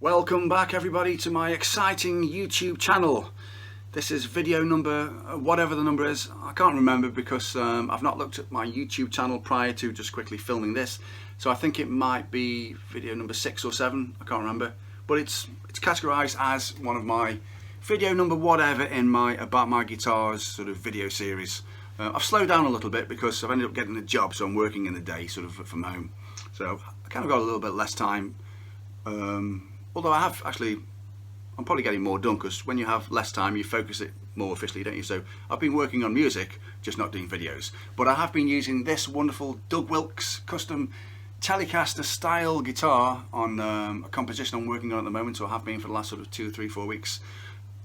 Welcome back everybody to my exciting YouTube channel. This is video number, whatever the number is, I can't remember because I've not looked at my YouTube channel prior to just quickly filming this. So I think it might be video number 6 or 7, I can't remember. But it's categorized as one of my video number whatever in my About My Guitars sort of video series. I've slowed down a little bit because I've ended up getting a job, so I'm working in the day sort of from home. So I kind of got a little bit less time. Although I have actually, I'm probably getting more done because when you have less time you focus it more efficiently, don't you? So I've been working on music, just not doing videos. But I have been using this wonderful Doug Wilkes Custom Telecaster style guitar on a composition I'm working on at the moment, so I have been for the last sort of 2, 3, 4 weeks.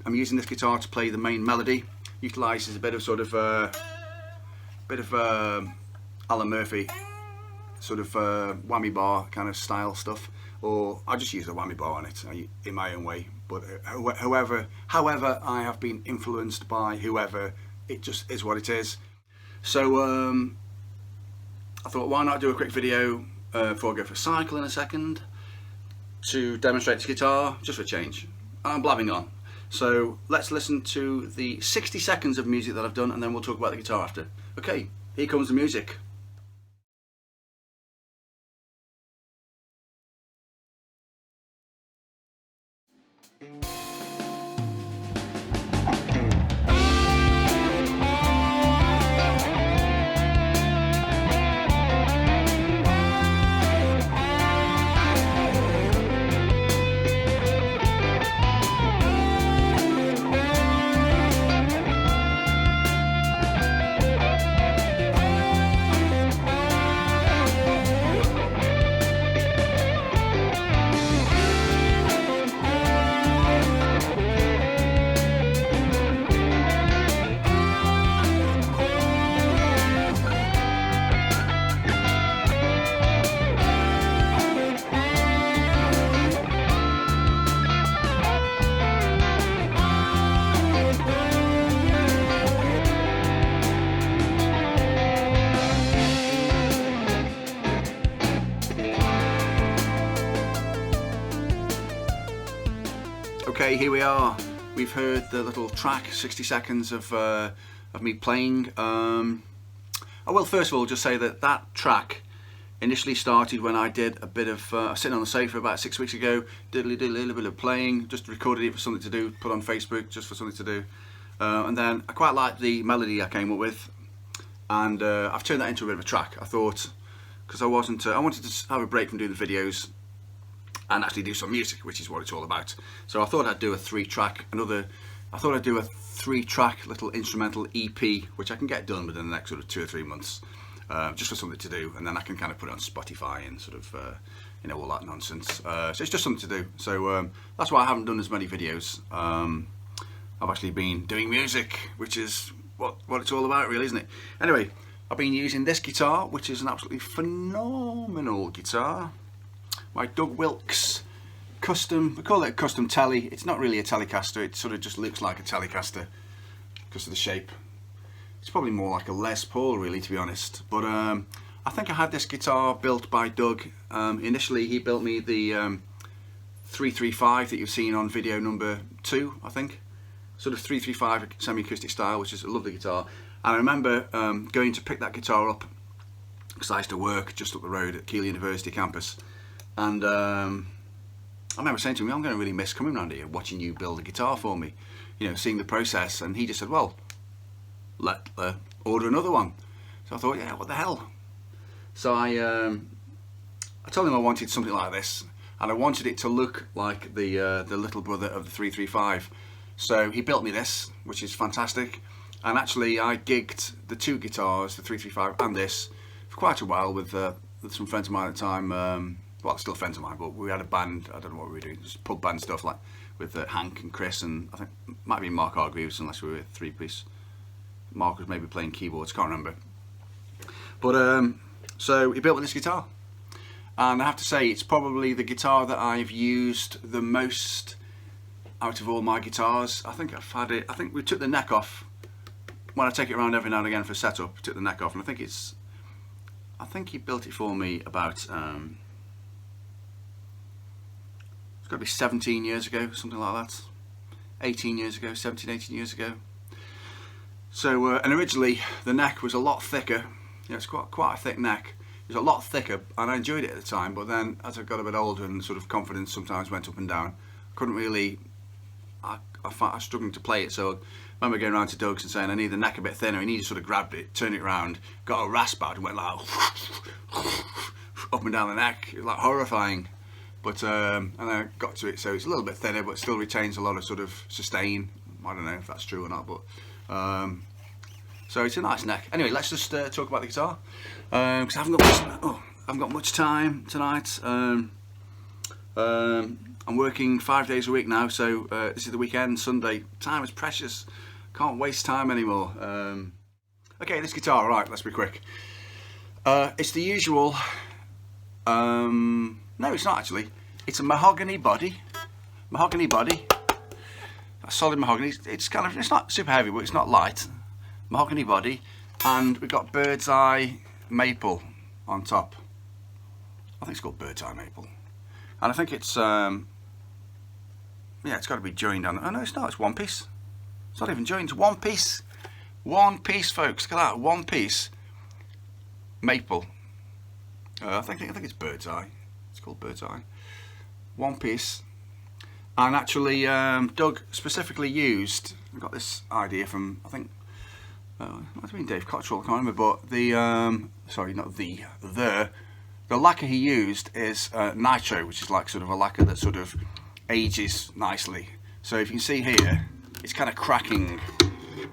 I'm using this guitar to play the main melody. Utilises a bit of sort of Alan Murphy sort of whammy bar kind of style stuff, or I just use a whammy bar on it in my own way. But however I have been influenced by whoever, it just is what it is. So I thought, why not do a quick video before I go for a cycle in a second to demonstrate this guitar, just for a change. I'm blabbing on. So let's listen to the 60 seconds of music that I've done, and then we'll talk about the guitar after. Okay, here comes the music. Okay, here we are. We've heard the little track, 60 seconds of me playing. I will first of all just say that track initially started when I did a bit of sitting on the sofa about 6 weeks ago, did a little bit of playing, just recorded it for something to do, put on Facebook just for something to do, and then I quite liked the melody I came up with, and I've turned that into a bit of a track. I thought, because I wanted to have a break from doing the videos and actually do some music, which is what it's all about. So I thought I'd do a 3-track, little instrumental EP, which I can get done within the next sort of 2 or 3 months, just for something to do, and then I can kind of put it on Spotify and sort of, you know, all that nonsense. So it's just something to do. So that's why I haven't done as many videos. I've actually been doing music, which is what it's all about, really, isn't it? Anyway, I've been using this guitar, which is an absolutely phenomenal guitar. My Doug Wilkes Custom, we call it a Custom Tele. It's not really a Telecaster, it sort of just looks like a Telecaster because of the shape. It's probably more like a Les Paul, really, to be honest. But I think I had this guitar built by Doug. Initially he built me the 335 that you've seen on video number 2, I think. Sort of 335 semi-acoustic style, which is a lovely guitar. And I remember going to pick that guitar up because I used to work just up the road at Keele University campus. And I remember saying to him, I'm going to really miss coming around here, watching you build a guitar for me, you know, seeing the process. And he just said, well, let order another one. So I thought, yeah, what the hell? So I told him I wanted something like this, and I wanted it to look like the little brother of the 335. So he built me this, which is fantastic. And actually I gigged the 2 guitars, the 335 and this, for quite a while with some friends of mine at the time. Well, still friends of mine, but we had a band, I don't know what we were doing, just pub band stuff, like with Hank and Chris, and I think it might be Mark Hargreaves, unless we were a 3-piece. Mark was maybe playing keyboards, can't remember. But so he built me this guitar, and I have to say it's probably the guitar that I've used the most out of all my guitars. I think I've had it, I think we took the neck off, when I take it around every now and again for a setup, took the neck off, and I think he built it for me about, it's got to be 17 years ago, something like that. 18 years ago, 17, 18 years ago. So, and originally the neck was a lot thicker. Yeah, it's quite a thick neck. It was a lot thicker, and I enjoyed it at the time. But then, as I got a bit older and sort of confidence sometimes went up and down, I couldn't really. I was struggling to play it. So I remember going around to Doug's and saying I need the neck a bit thinner, and he just sort of grabbed it, turned it around, got a rasp out, and went like up and down the neck. It was like horrifying. But and then I got to it, so it's a little bit thinner, but still retains a lot of sort of sustain. I don't know if that's true or not, but so it's a nice neck. Anyway, let's just talk about the guitar because I haven't got much time tonight. I'm working 5 days a week now, so this is the weekend, Sunday. Time is precious. Can't waste time anymore. Okay, this guitar, right, let's be quick. It's the usual, no it's not actually. It's a mahogany body. Mahogany body. A solid mahogany. It's kind of, it's not super heavy, but it's not light. Mahogany body. And we've got Birdseye Maple on top. I think it's called Birdseye Maple. And I think it's, yeah, it's got to be joined on. Oh no, it's not. It's one piece. It's not even joined. It's one piece. One piece, folks. Look at that. One piece. Maple. I think it's Birdseye. It's called Birdseye. One piece. And actually, Doug specifically used. I got this idea from I think. It might have been Dave Cottrell. I can't remember. But the sorry, not the lacquer he used is nitro, which is like sort of a lacquer that sort of ages nicely. So if you can see here, it's kind of cracking.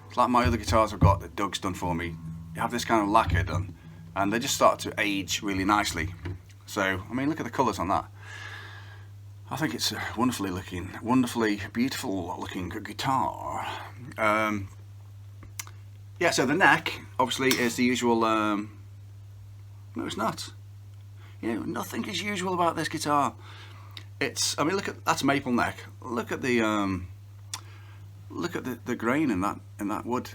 It's like my other guitars I've got that Doug's done for me. You have this kind of lacquer done, and they just start to age really nicely. So I mean, look at the colours on that. I think it's a wonderfully beautiful looking guitar. Yeah, so the neck obviously is the usual. No, it's not. You know, nothing is usual about this guitar. It's, I mean, look at that's maple neck. Look at the grain in that wood.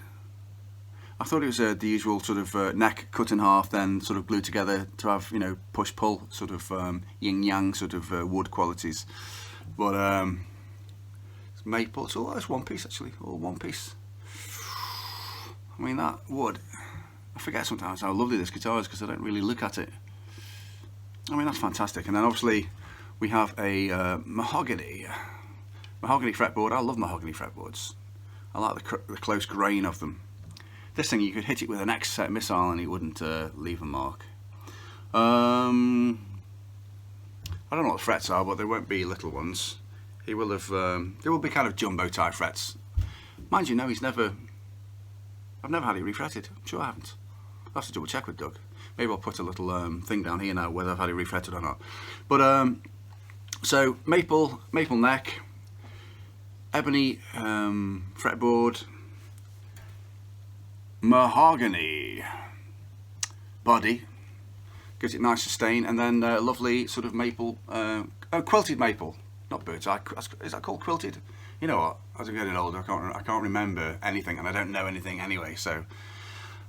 I thought it was the usual sort of neck cut in half, then sort of glued together to have, you know, push pull sort of yin yang sort of wood qualities. But it's maple. It's all it's one piece actually, all one piece. I mean that wood. I forget sometimes how lovely this guitar is because I don't really look at it. I mean that's fantastic. And then obviously we have a mahogany fretboard. I love mahogany fretboards. I like the close grain of them. This thing, you could hit it with an X-set missile and it wouldn't leave a mark. I don't know what the frets are, but they won't be little ones. He will have. They will be kind of jumbo type frets. Mind you, no, I've never had it refretted. I'm sure I haven't. I'll have to double check with Doug. Maybe I'll put a little thing down here now whether I've had it refretted or not. But so maple neck, ebony fretboard, mahogany body, gives it nice sustain, and then lovely sort of maple, quilted maple, not Birdseye. Is that called quilted? You know what? As I'm getting older, I can't remember anything, and I don't know anything anyway. So,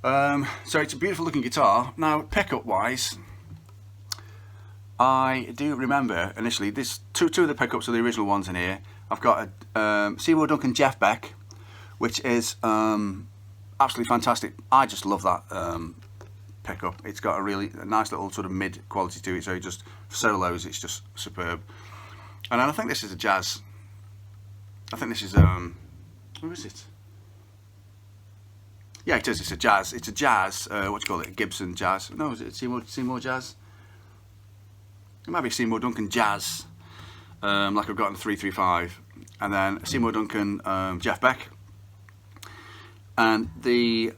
so it's a beautiful looking guitar. Now, pickup wise, I do remember initially this two of the pickups are the original ones in here. I've got a Seymour Duncan Jazz Beck, which is absolutely fantastic. I just love that pickup. It's got a nice little sort of mid quality to it, so it just solos, it's just superb. And then I think this is a Jazz. I think this is who is it? Yeah, it is. It's a Jazz. It's a Jazz. What do you call it? Gibson Jazz? No, is it Seymour Jazz? It might be Seymour Duncan Jazz, like I've got in the 335, and then Seymour Duncan Jeff Beck. And the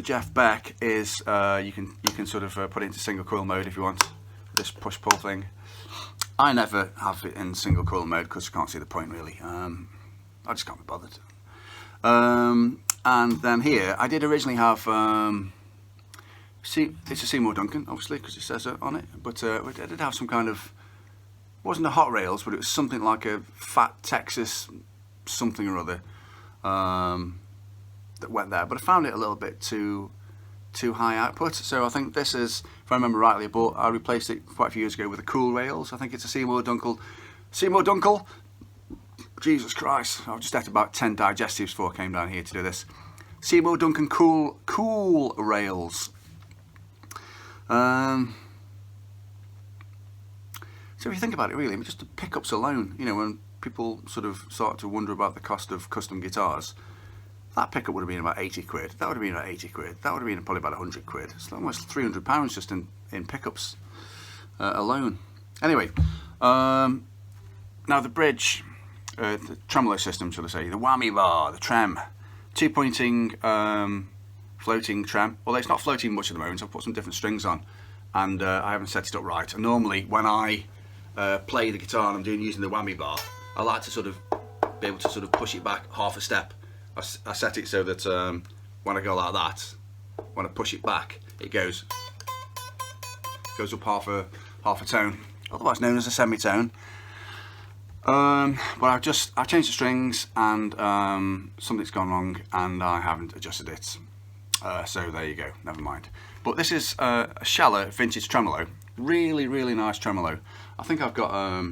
Jeff Beck is you can sort of put it into single coil mode if you want, this push pull thing. I never have it in single coil mode because I can't see the point really. I just can't be bothered. And then here I did originally have it's a Seymour Duncan obviously because it says it on it, but I did have some kind of, it wasn't a hot rails, but it was something like a Fat Texas something or other that went there, but I found it a little bit too too high output. So I think this is, if I remember rightly, I replaced it quite a few years ago with a Cool Rails. I think it's a Seymour Duncan. Jesus Christ! I've just ate about 10 digestives before I came down here to do this. Seymour Duncan Cool Rails. So if you think about it, really, just the pickups alone, you know, when people sort of start to wonder about the cost of custom guitars, that pickup would have been about 80 quid. That would have been about 80 quid. That would have been probably about 100 quid. It's almost £300 just in pickups alone. Anyway, now the bridge, the tremolo system, shall I say, the whammy bar, the trem, 2-pointing floating trem. Although it's not floating much at the moment, I've put some different strings on, and I haven't set it up right. And normally when I play the guitar and I'm using the whammy bar, I like to sort of be able to sort of push it back half a step. I set it so that when I go like that, when I push it back, it goes up half a tone, otherwise known as a semitone. But I've changed the strings, and something's gone wrong, and I haven't adjusted it. So there you go. Never mind. But this is a Schaller vintage tremolo. Really, really nice tremolo. I think I've got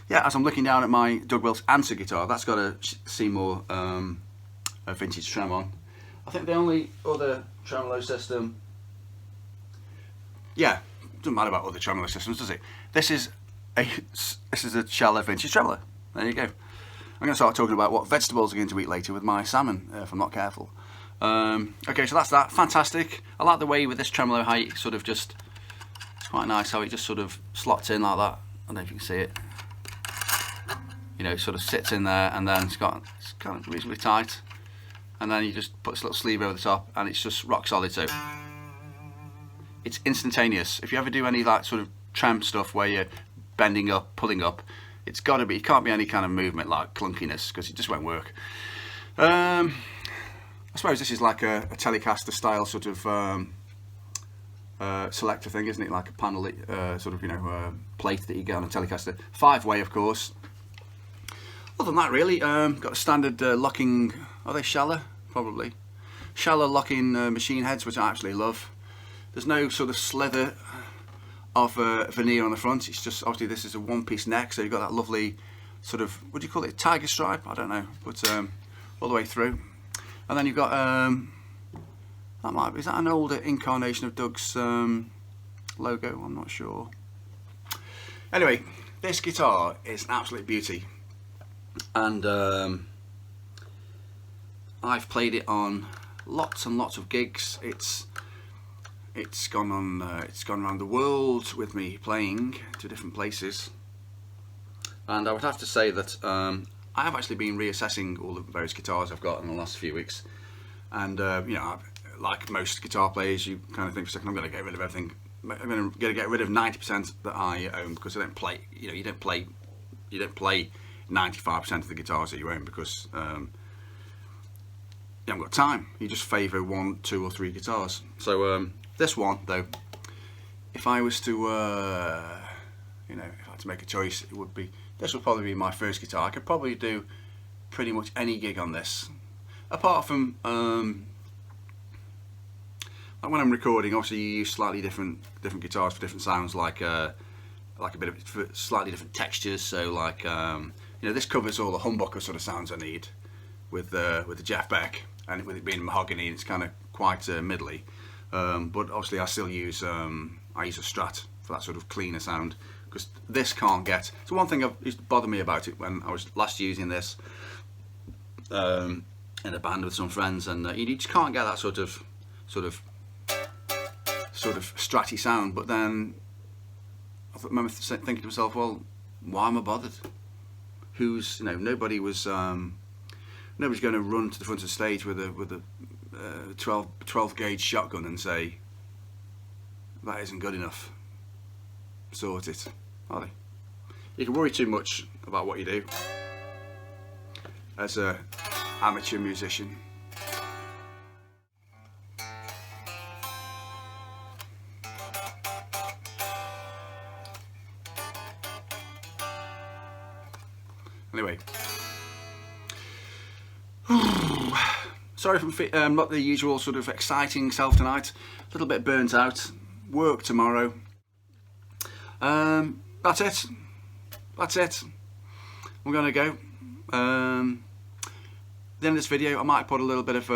yeah, as I'm looking down at my Doug Wilkes answer guitar, that's got a Seymour a vintage trem on. I think the only other tremolo system, yeah, doesn't matter about other tremolo systems, does it? This is a Schaller vintage tremolo. There you go. I'm going to start talking about what vegetables I'm going to eat later with my salmon if I'm not careful. Okay, so that's that. Fantastic. I like the way with this tremolo how it sort of just, it's quite nice how it just sort of slots in like that. I don't know if you can see it. You know, it sort of sits in there, and then it's kind of reasonably tight, and then you just put this little sleeve over the top, and it's just rock solid. So it's instantaneous. If you ever do any like sort of trem stuff where you're bending up, pulling up, it's got to be. It can't be any kind of movement like clunkiness, because it just won't work. I suppose this is like a Telecaster style sort of selector thing, isn't it? Like a panel, sort of, you know, plate that you get on a Telecaster. 5-way, of course. Other than that, really, got a standard locking. Are they Schaller? Probably Schaller locking machine heads, which I actually love. There's no sort of slither of veneer on the front. It's just, obviously this is a one-piece neck, so you've got that lovely sort of, what do you call it, tiger stripe? I don't know, but all the way through. And then you've got is that an older incarnation of Doug's logo? I'm not sure. Anyway, this guitar is an absolute beauty, and I've played it on lots and lots of gigs. It's gone around the world with me playing to different places, and I would have to say that I have actually been reassessing all the various guitars I've got in the last few weeks, and you know, like most guitar players, you kind of think for a second, I'm going to get rid of everything. I'm going to get rid of 90% that I own, because I don't play. You know, you don't play 95% of the guitars that you own, because you haven't got time. You just favour 1, 2 or 3 guitars. So this one, though, if I was to, you know, if I had to make a choice, it would be, this would probably be my first guitar. I could probably do pretty much any gig on this, apart from like when I'm recording. Obviously, you use slightly different guitars for different sounds, like a bit of for slightly different textures. So like you know, this covers all the humbucker sort of sounds I need with the Jeff Beck, and with it being mahogany, it's kind of quite middly. But obviously, I still use I use a Strat for that sort of cleaner sound, because this can't get. So one thing that used to bother me about it when I was last using this in a band with some friends, and you just can't get that sort of stratty sound. But then I remember thinking to myself, well, why am I bothered? Who's, you know, nobody's going to run to the front of the stage with a 12 gauge shotgun and say that isn't good enough. Sort it, are they? You can worry too much about what you do as a amateur musician. Anyway, sorry if I'm not the usual sort of exciting self tonight. A little bit burnt out. Work tomorrow. That's it. That's it. I'm gonna go. At the end of this video, I might put a little bit of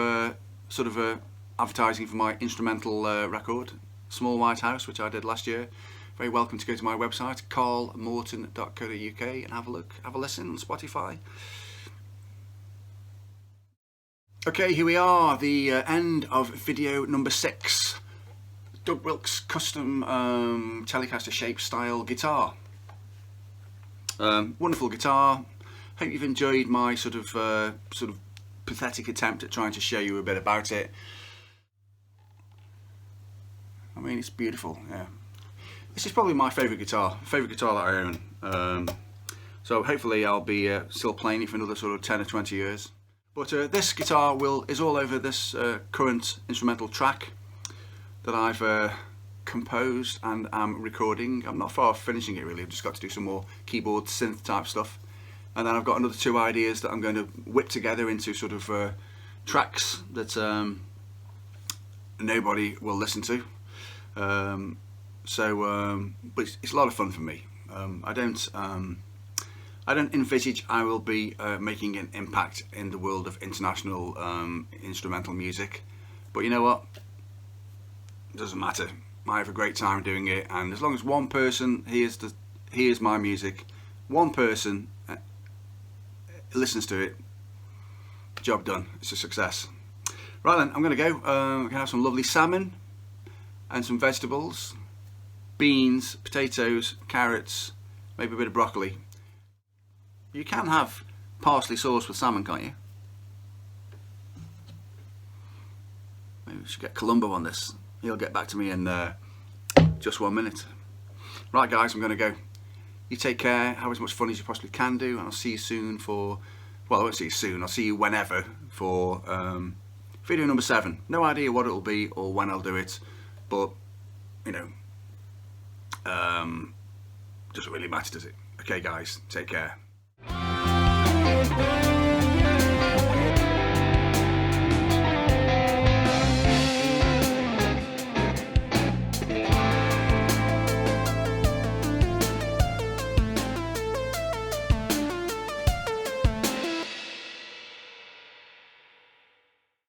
sort of advertising for my instrumental record, Small White House, which I did last year. Very welcome to go to my website, carlmorton.co.uk, and have a look, have a listen on Spotify. Okay, here we are, the end of video number 6. Doug Wilkes Custom Telecaster shape style guitar. Wonderful guitar. Hope you've enjoyed my sort of pathetic attempt at trying to show you a bit about it. I mean, it's beautiful. Yeah, this is probably my favourite guitar that I own. So hopefully I'll be still playing it for another sort of 10 or 20 years. But this guitar is all over this current instrumental track that I've composed and am recording. I'm not far off finishing it really. I've just got to do some more keyboard synth type stuff, and then I've got another 2 ideas that I'm going to whip together into sort of tracks that nobody will listen to. But it's a lot of fun for me. I don't envisage I will be making an impact in the world of international instrumental music, but you know what? It doesn't matter. I have a great time doing it, and as long as one person hears my music, one person listens to it, job done. It's a success. Right then, I'm going to go. I'm going to have some lovely salmon and some vegetables, beans, potatoes, carrots, maybe a bit of broccoli. You can have parsley sauce with salmon, can't you? Maybe we should get Columbo on this. He'll get back to me in just 1 minute. Right guys, I'm going to go. You take care, have as much fun as you possibly can do, and I'll see you soon for, well, I won't see you soon, I'll see you whenever for video number 7. No idea what it'll be or when I'll do it, but, you know, doesn't really matter, does it? Okay guys, take care.